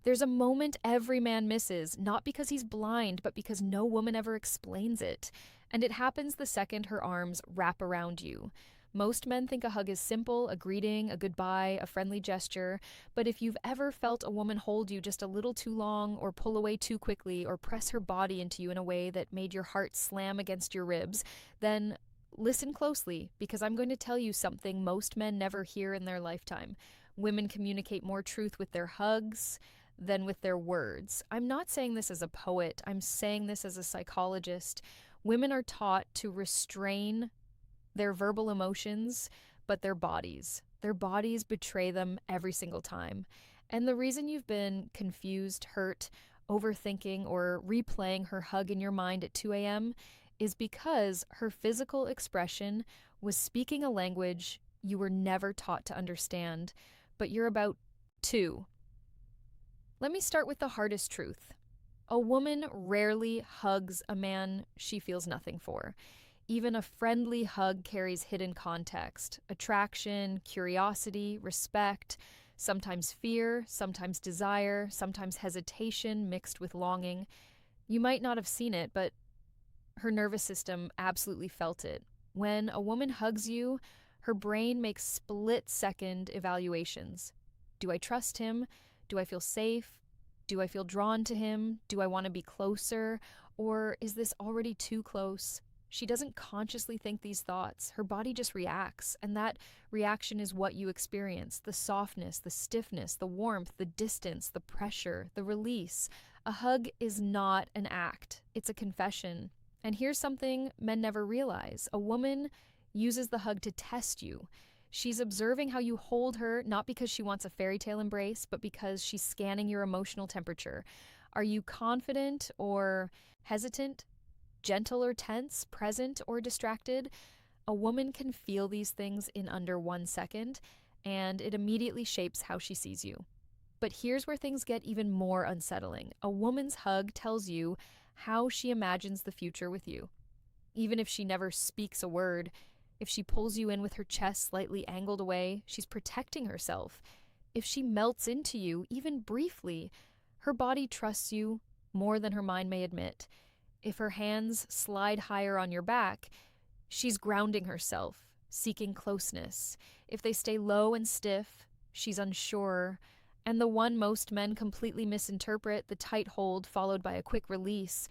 There's a moment every man misses, not because he's blind, but because no woman ever explains it. And it happens the second her arms wrap around you. Most men think a hug is simple, a greeting, a goodbye, a friendly gesture. But if you've ever felt a woman hold you just a little too long, or pull away too quickly, or press her body into you in a way that made your heart slam against your ribs, then listen closely, because I'm going to tell you something most men never hear in their lifetime. Women communicate more truth with their hugs than with their words. I'm not saying this as a poet, I'm saying this as a psychologist. Women are taught to restrain their verbal emotions, but their bodies. Their bodies betray them every single time. And the reason you've been confused, hurt, overthinking, or replaying her hug in your mind at 2 a.m. is because her physical expression was speaking a language you were never taught to understand, but you're about to. Let me start with the hardest truth. A woman rarely hugs a man she feels nothing for. Even a friendly hug carries hidden context, attraction, curiosity, respect, sometimes fear, sometimes desire, sometimes hesitation mixed with longing. You might not have seen it, but her nervous system absolutely felt it. When a woman hugs you, her brain makes split-second evaluations. Do I trust him? Do I feel safe? Do I feel drawn to him? Do I want to be closer? Or is this already too close? She doesn't consciously think these thoughts. Her body just reacts, and that reaction is what you experience: the softness, the stiffness, the warmth, the distance, the pressure, the release. A hug is not an act, it's a confession. And here's something men never realize: a woman uses the hug to test you. She's observing how you hold her, not because she wants a fairy tale embrace, but because she's scanning your emotional temperature. Are you confident or hesitant? Gentle or tense, present or distracted? A woman can feel these things in under 1 second, and it immediately shapes how she sees you. But here's where things get even more unsettling. A woman's hug tells you how she imagines the future with you. Even if she never speaks a word, if she pulls you in with her chest slightly angled away, she's protecting herself. If she melts into you, even briefly, her body trusts you more than her mind may admit. If her hands slide higher on your back, she's grounding herself, seeking closeness. If they stay low and stiff, she's unsure. And the one most men completely misinterpret, the tight hold followed by a quick release,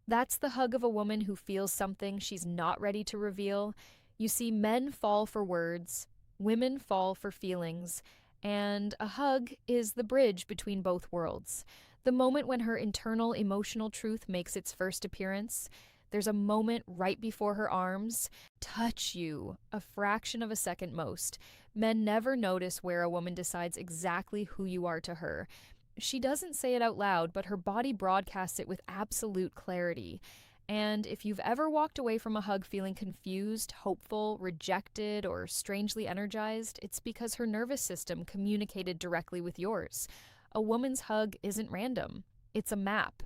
that's the hug of a woman who feels something she's not ready to reveal. You see, men fall for words, women fall for feelings, and a hug is the bridge between both worlds. The moment when her internal emotional truth makes its first appearance, there's a moment right before her arms touch you, a fraction of a second most. Men never notice where a woman decides exactly who you are to her. She doesn't say it out loud, but her body broadcasts it with absolute clarity. And if you've ever walked away from a hug feeling confused, hopeful, rejected, or strangely energized, it's because her nervous system communicated directly with yours. A woman's hug isn't random. It's a map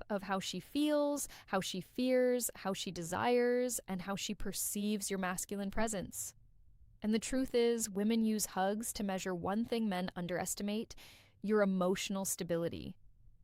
of how she feels, how she fears, how she desires, and how she perceives your masculine presence. And the truth is, women use hugs to measure one thing men underestimate: your emotional stability.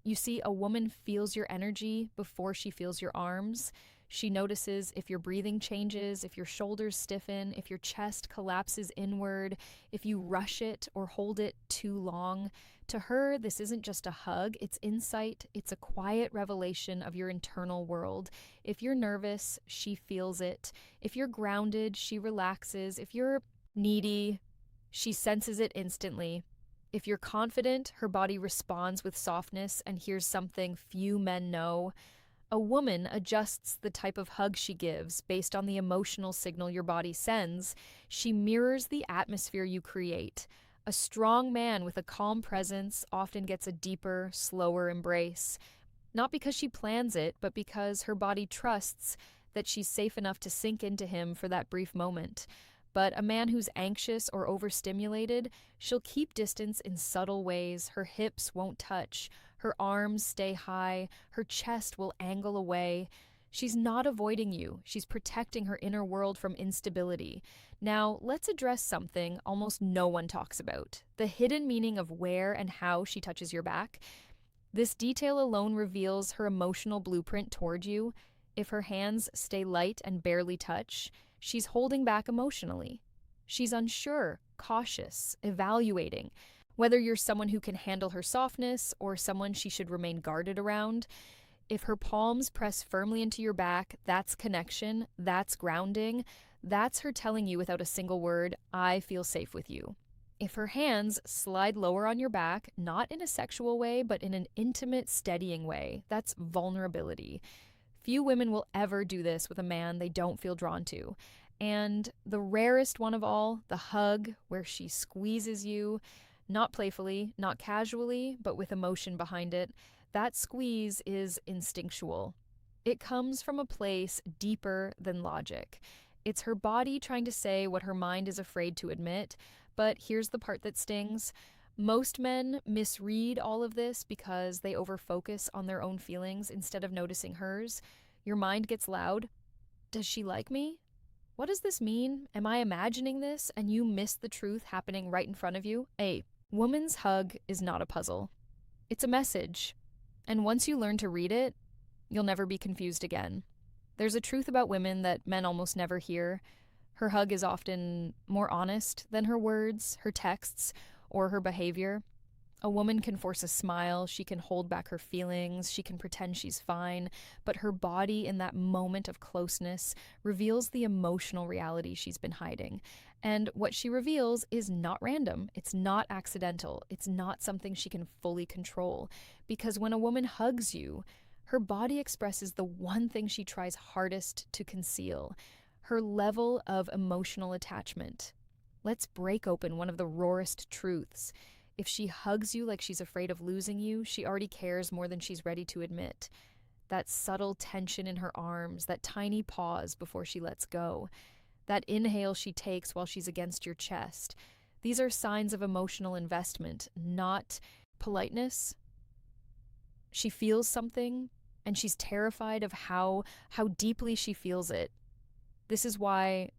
You see, a woman feels your energy before she feels your arms. She notices if your breathing changes, if your shoulders stiffen, if your chest collapses inward, if you rush it or hold it too long. To her, this isn't just a hug, it's insight, it's a quiet revelation of your internal world. If you're nervous, she feels it. If you're grounded, she relaxes. If you're needy, she senses it instantly. If you're confident, her body responds with softness, and here's something few men know: a woman adjusts the type of hug she gives based on the emotional signal your body sends. She mirrors the atmosphere you create. A strong man with a calm presence often gets a deeper, slower embrace. Not because she plans it, but because her body trusts that she's safe enough to sink into him for that brief moment. But a man who's anxious or overstimulated, she'll keep distance in subtle ways. Her hips won't touch, her arms stay high, her chest will angle away. She's not avoiding you. She's protecting her inner world from instability. Now, let's address something almost no one talks about: the hidden meaning of where and how she touches your back. This detail alone reveals her emotional blueprint toward you. If her hands stay light and barely touch, she's holding back emotionally. She's unsure, cautious, evaluating. Whether you're someone who can handle her softness or someone she should remain guarded around, if her palms press firmly into your back, that's connection, that's grounding, that's her telling you without a single word, I feel safe with you. If her hands slide lower on your back, not in a sexual way, but in an intimate, steadying way, that's vulnerability. Few women will ever do this with a man they don't feel drawn to. And the rarest one of all, the hug, where she squeezes you, not playfully, not casually, but with emotion behind it, that squeeze is instinctual. It comes from a place deeper than logic. It's her body trying to say what her mind is afraid to admit. But here's the part that stings. Most men misread all of this because they overfocus on their own feelings instead of noticing hers. Your mind gets loud. Does she like me? What does this mean? Am I imagining this? And you miss the truth happening right in front of you? A woman's hug is not a puzzle. It's a message. And once you learn to read it, you'll never be confused again. There's a truth about women that men almost never hear. Her hug is often more honest than her words, her texts, or her behavior. A woman can force a smile, she can hold back her feelings, she can pretend she's fine, but her body in that moment of closeness reveals the emotional reality she's been hiding. And what she reveals is not random, it's not accidental, it's not something she can fully control. Because when a woman hugs you, her body expresses the one thing she tries hardest to conceal: her level of emotional attachment. Let's break open one of the rawest truths. If she hugs you like she's afraid of losing you, she already cares more than she's ready to admit. That subtle tension in her arms, that tiny pause before she lets go, that inhale she takes while she's against your chest. These are signs of emotional investment, not politeness. She feels something, and she's terrified of how deeply she feels it. This is why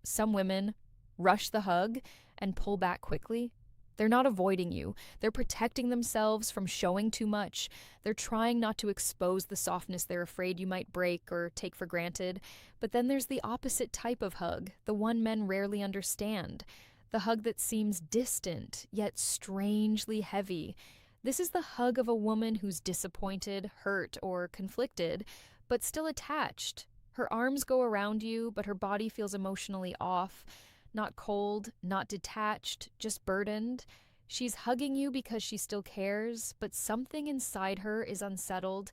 some women rush the hug and pull back quickly. They're not avoiding you. They're protecting themselves from showing too much. They're trying not to expose the softness they're afraid you might break or take for granted. But then there's the opposite type of hug, the one men rarely understand. The hug that seems distant, yet strangely heavy. This is the hug of a woman who's disappointed, hurt, or conflicted, but still attached. Her arms go around you, but her body feels emotionally off. Not cold, not detached, just burdened. She's hugging you because she still cares, but something inside her is unsettled.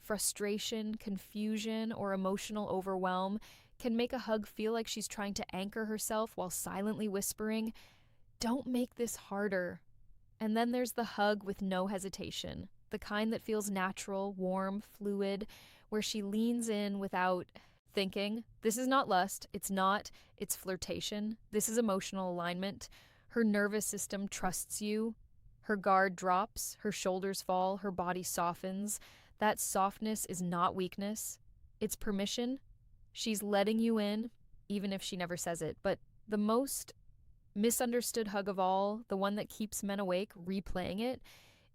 Frustration, confusion, or emotional overwhelm can make a hug feel like she's trying to anchor herself while silently whispering, "Don't make this harder." And then there's the hug with no hesitation, the kind that feels natural, warm, fluid, where she leans in without thinking. This is not lust, it's flirtation. This is emotional alignment. Her nervous system trusts you. Her guard drops, her shoulders fall, her body softens. That softness is not weakness, it's permission. She's letting you in, even if she never says it. But the most misunderstood hug of all, the one that keeps men awake replaying it,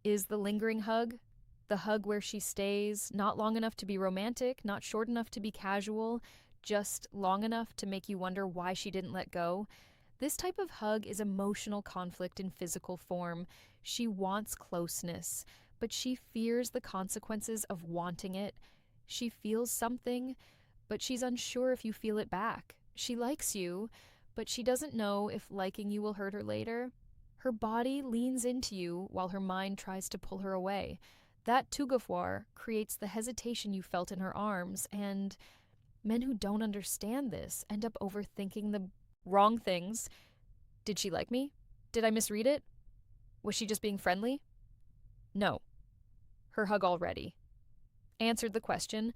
is the lingering hug. The hug where she stays, not long enough to be romantic, not short enough to be casual, just long enough to make you wonder why she didn't let go. This type of hug is emotional conflict in physical form. She wants closeness, but she fears the consequences of wanting it. She feels something, but she's unsure if you feel it back. She likes you, but she doesn't know if liking you will hurt her later. Her body leans into you while her mind tries to pull her away. That tugafoir creates the hesitation you felt in her arms, and men who don't understand this end up overthinking the wrong things. Did she like me? Did I misread it? Was she just being friendly? No. Her hug already answered the question.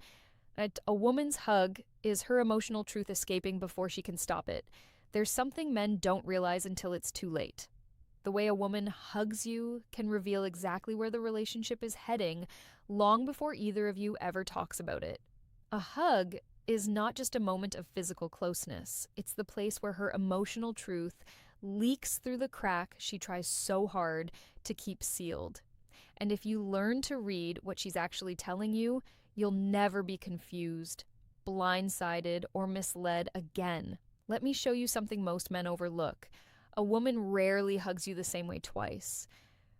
A woman's hug is her emotional truth escaping before she can stop it. There's something men don't realize until it's too late. The way a woman hugs you can reveal exactly where the relationship is heading long before either of you ever talks about it. A hug is not just a moment of physical closeness, it's the place where her emotional truth leaks through the crack she tries so hard to keep sealed. And if you learn to read what she's actually telling you, you'll never be confused, blindsided, or misled again. Let me show you something most men overlook. A woman rarely hugs you the same way twice.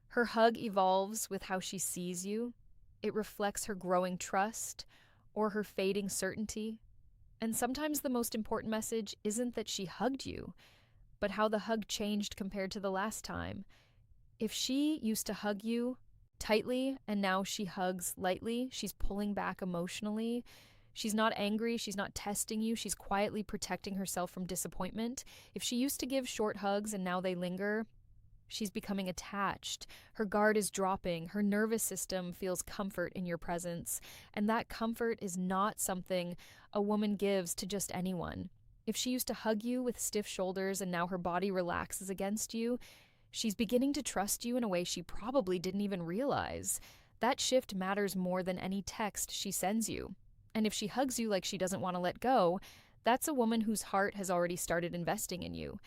Her hug evolves with how she sees you. It reflects her growing trust or her fading certainty. And sometimes the most important message isn't that she hugged you, but how the hug changed compared to the last time. If she used to hug you tightly and now she hugs lightly, she's pulling back emotionally. She's not angry, she's not testing you, she's quietly protecting herself from disappointment. If she used to give short hugs and now they linger, she's becoming attached. Her guard is dropping. Her nervous system feels comfort in your presence. And that comfort is not something a woman gives to just anyone. If she used to hug you with stiff shoulders and now her body relaxes against you, she's beginning to trust you in a way she probably didn't even realize. That shift matters more than any text she sends you. And if she hugs you like she doesn't want to let go, that's a woman whose heart has already started investing in you.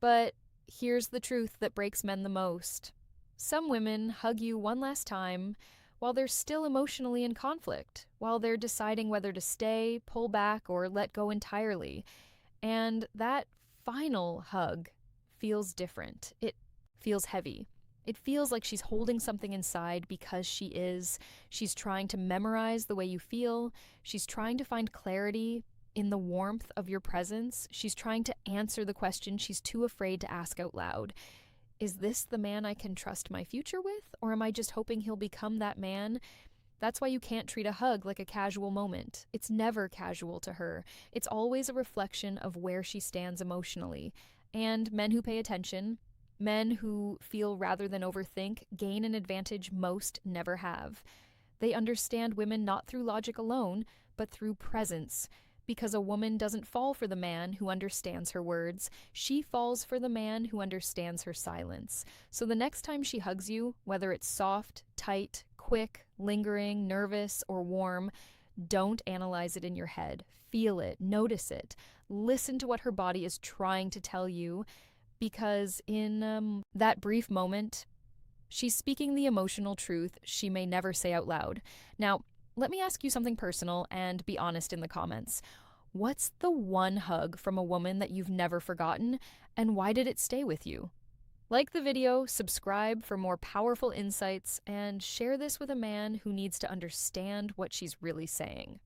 But here's the truth that breaks men the most. Some women hug you one last time while they're still emotionally in conflict, while they're deciding whether to stay, pull back, or let go entirely. And that final hug feels different. It feels heavy. It feels like she's holding something inside because she is. She's trying to memorize the way you feel. She's trying to find clarity in the warmth of your presence. She's trying to answer the question she's too afraid to ask out loud. Is this the man I can trust my future with? Or am I just hoping he'll become that man? That's why you can't treat a hug like a casual moment. It's never casual to her. It's always a reflection of where she stands emotionally. And men who pay attention, men who feel rather than overthink, gain an advantage most never have. They understand women not through logic alone, but through presence. Because a woman doesn't fall for the man who understands her words. She falls for the man who understands her silence. So the next time she hugs you, whether it's soft, tight, quick, lingering, nervous, or warm, don't analyze it in your head. Feel it, notice it, listen to what her body is trying to tell you, because in that brief moment, she's speaking the emotional truth she may never say out loud. Now, let me ask you something personal and be honest in the comments. What's the one hug from a woman that you've never forgotten, and why did it stay with you? Like the video, subscribe for more powerful insights, and share this with a man who needs to understand what she's really saying.